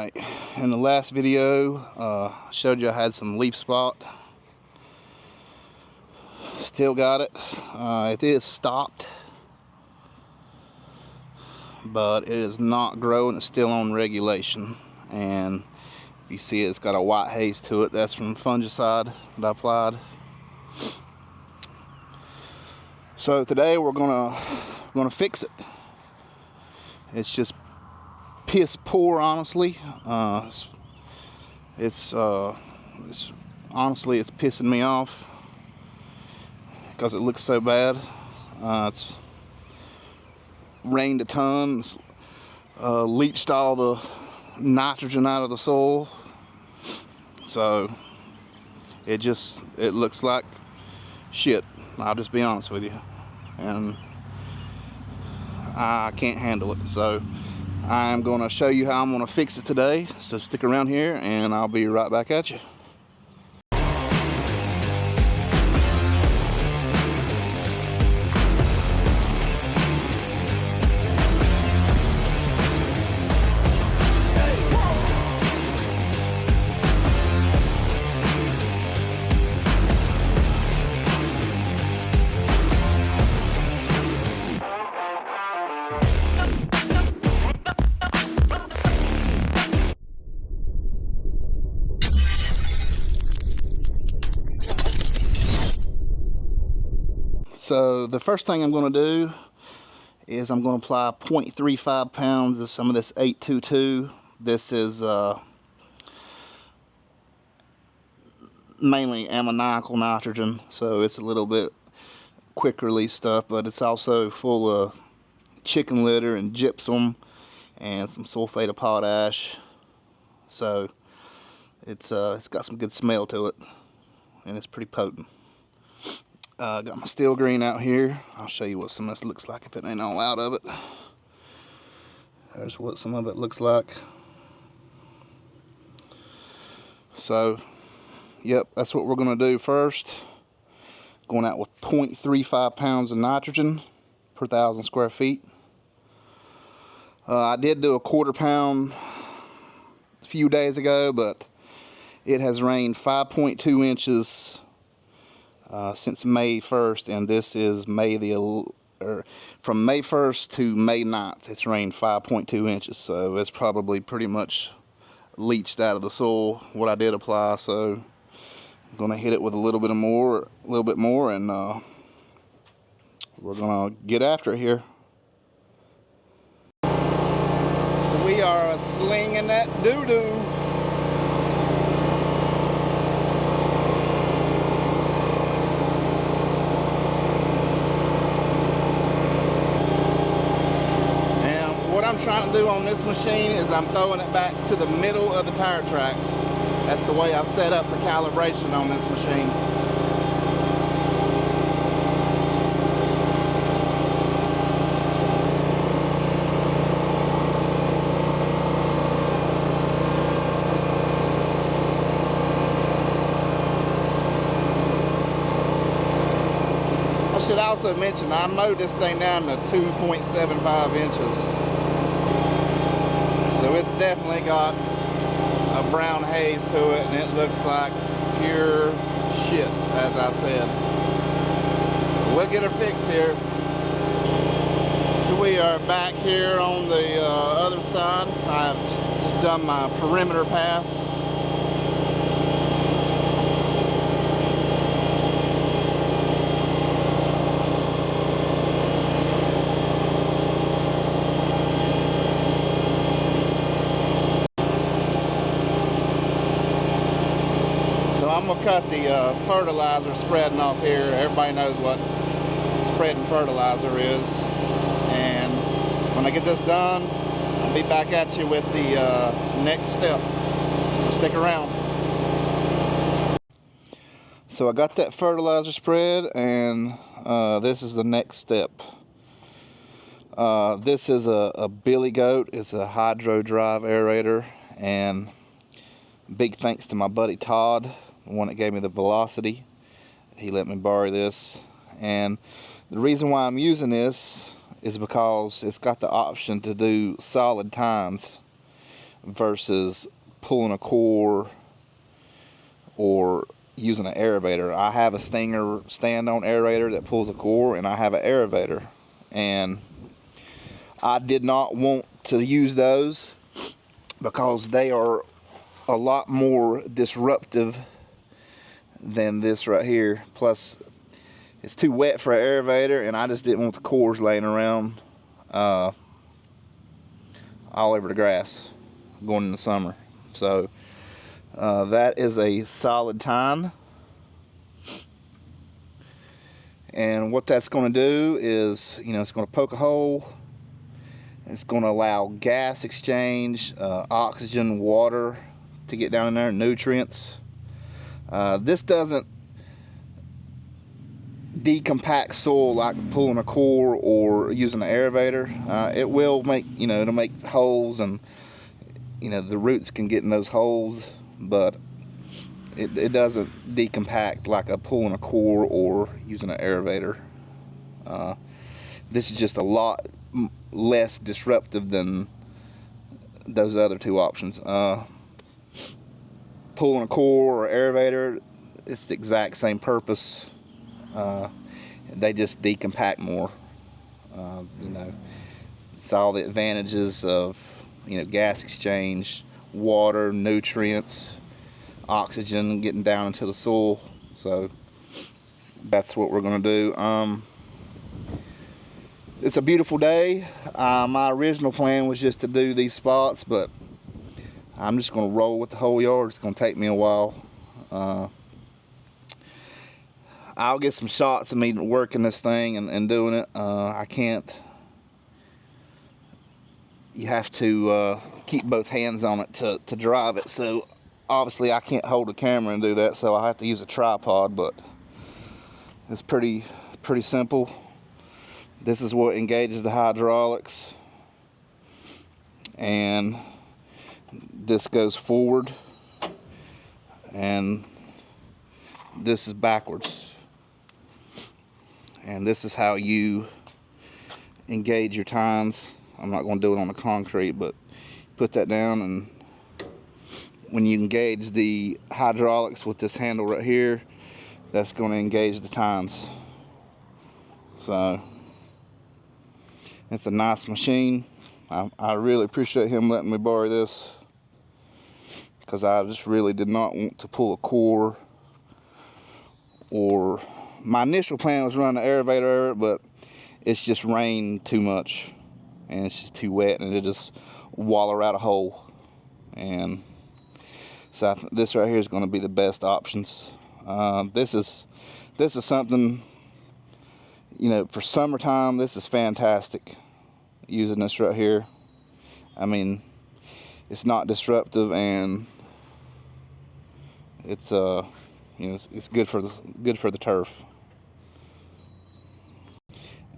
Alright, in the last video I showed you I had some leaf spot. Still got it. It is stopped, but it is not growing. It's still on regulation, and if you see it's got a white haze to it. That's from fungicide that I applied. So today we're gonna fix it. It's just piss poor, honestly. It's honestly, it's pissing me off because it looks so bad. It's rained a ton. It's leached all the nitrogen out of the soil, so it looks like shit. I'll just be honest with you, and I can't handle it. So I'm going to show you how I'm going to fix it today. So stick around here and I'll be right back at you. So the first thing I'm going to do is I'm going to apply 0.35 pounds of some of this 822. This is mainly ammoniacal nitrogen, so it's a little bit quick release stuff, but it's also full of chicken litter and gypsum and some sulfate of potash. So it's got some good smell to it, and it's pretty potent. Got my steel green out here. I'll show you what some of this looks like if it ain't all out of it. There's what some of it looks like. So, yep, that's what we're going to do first. Going out with 0.35 pounds of nitrogen per 1,000 square feet. I did do a 1/4 pound a few days ago, but it has rained 5.2 inches since May 1st, and this is from May 1st to May 9th. It's rained 5.2 inches, so it's probably pretty much leached out of the soil what I did apply. So I'm gonna hit it with a little bit more, and we're gonna get after it here. So we are slinging that doo-doo. What I'm trying to do on this machine is I'm throwing it back to the middle of the tire tracks. That's the way I've set up the calibration on this machine. I should also mention I mowed this thing down to 2.75 inches. So it's definitely got a brown haze to it, and it looks like pure shit, as I said. We'll get her fixed here. So we are back here on the other side. I've just done my perimeter pass. I'm going to cut the fertilizer spreading off here. Everybody knows what spreading fertilizer is. And when I get this done, I'll be back at you with the next step. So stick around. So I got that fertilizer spread, and this is the next step. This is a Billy Goat. It's a hydro drive aerator, and big thanks to my buddy Todd, the one that gave me the Velocity. He let me borrow this, and the reason why I'm using this is because it's got the option to do solid tines. versus pulling a core or using an aerator. I have a Stinger stand-on aerator that pulls a core, and I have an aerator, and I did not want to use those because they are a lot more disruptive than this right here. Plus it's too wet for an aerator, and I just didn't want the cores laying around all over the grass going in the summer. So that is a solid tine, and what that's going to do is, it's going to poke a hole. It's going to allow gas exchange, oxygen, water to get down in there, nutrients. This doesn't decompact soil like pulling a core or using an aerator. It will make, it'll make holes, and the roots can get in those holes, but it doesn't decompact like a pulling a core or using an aerator. This is just a lot less disruptive than those other two options. Pulling a core or aerator, it's the exact same purpose. They just decompact more. It's all the advantages of gas exchange, water, nutrients, oxygen getting down into the soil. So that's what we're going to do. It's a beautiful day. My original plan was just to do these spots, but I'm just going to roll with the whole yard. It's going to take me a while. I'll get some shots of me working this thing and doing it. I can't. You have to keep both hands on it to drive it. So obviously I can't hold the camera and do that, so I have to use a tripod, but it's pretty simple. This is what engages the hydraulics, and this goes forward, and this is backwards, and this is how you engage your tines. I'm not going to do it on the concrete, but put that down, and when you engage the hydraulics with this handle right here, that's going to engage the tines. So it's a nice machine. I really appreciate him letting me borrow this, because I just really did not want to pull a core, or my initial plan was run the aerator, but it's just rained too much and it's just too wet, and it just waller out a hole. And so this right here is going to be the best options. This is something, for summertime. This is fantastic, using this right here. I mean, it's not disruptive, and it's it's good for the turf.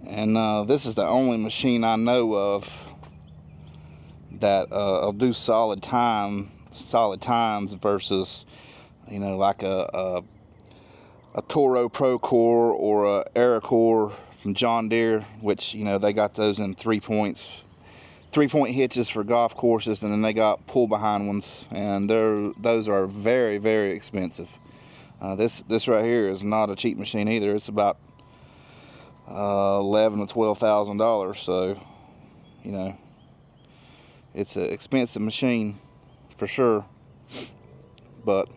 And this is the only machine I know of that will do solid tines versus like a Toro Pro Core or a Aerocore from John Deere, which they got those in 3-point hitches for golf courses, and then they got pull behind ones, and those are very, very expensive. This right here is not a cheap machine either. It's about $11,000 to $12,000. So it's an expensive machine for sure. But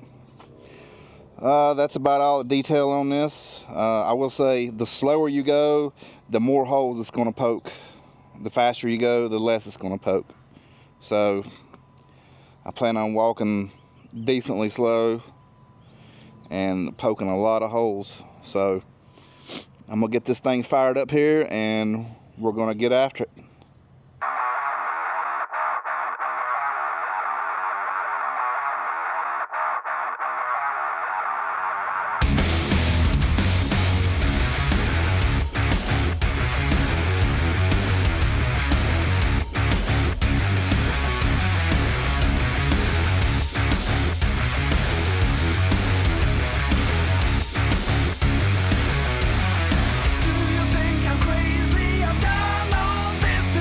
that's about all the detail on this. I will say, the slower you go, the more holes it's going to poke. The faster you go, the less it's going to poke. So I plan on walking decently slow and poking a lot of holes. So I'm going to get this thing fired up here, and we're going to get after it. Do you think I'm crazy? I've done all this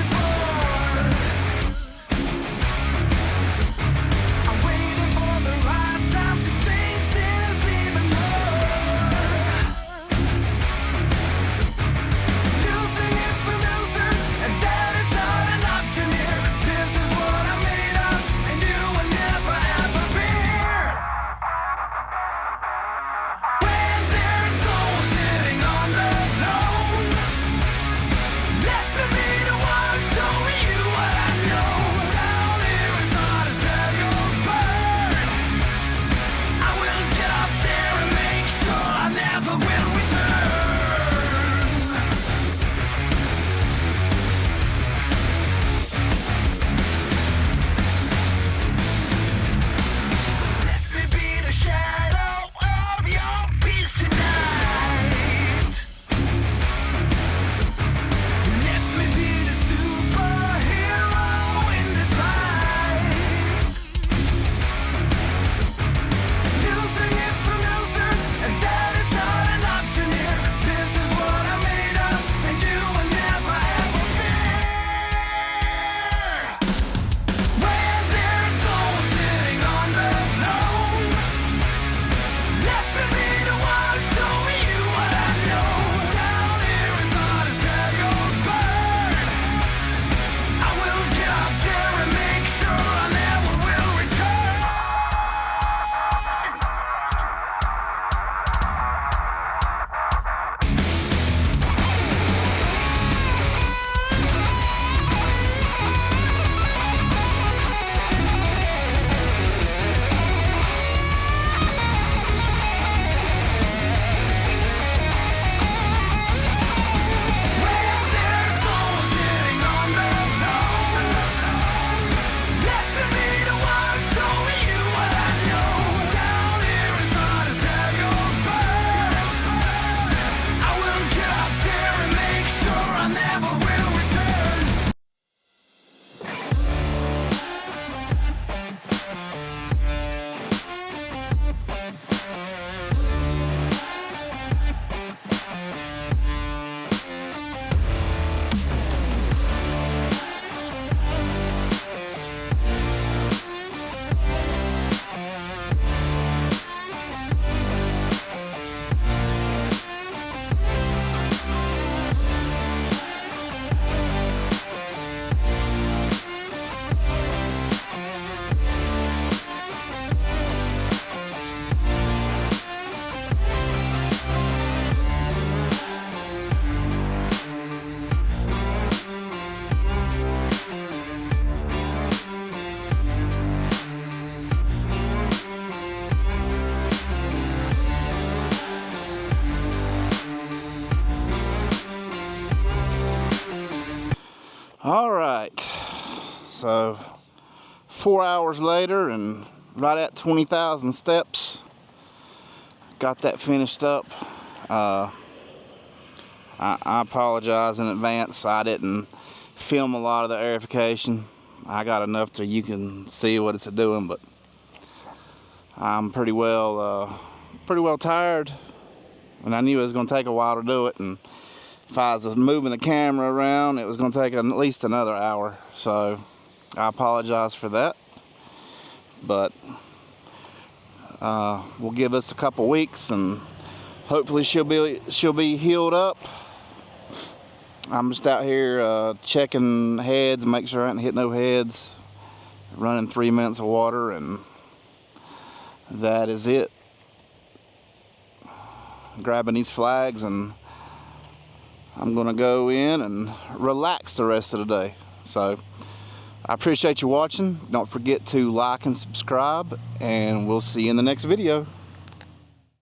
So 4 hours later and right at 20,000 steps, got that finished up. I apologize in advance. I didn't film a lot of the aerification. I got enough to you can see what it's doing, but I'm pretty well tired, and I knew it was going to take a while to do it, and if I was moving the camera around, it was going to take at least another hour. So I apologize for that, but we'll give this a couple weeks and hopefully she'll be healed up. I'm just out here checking heads, make sure I haven't hit no heads, running 3 minutes of water, and that is it. Grabbing these flags, and I'm gonna go in and relax the rest of the day. So I appreciate you watching. Don't forget to like and subscribe, and we'll see you in the next video.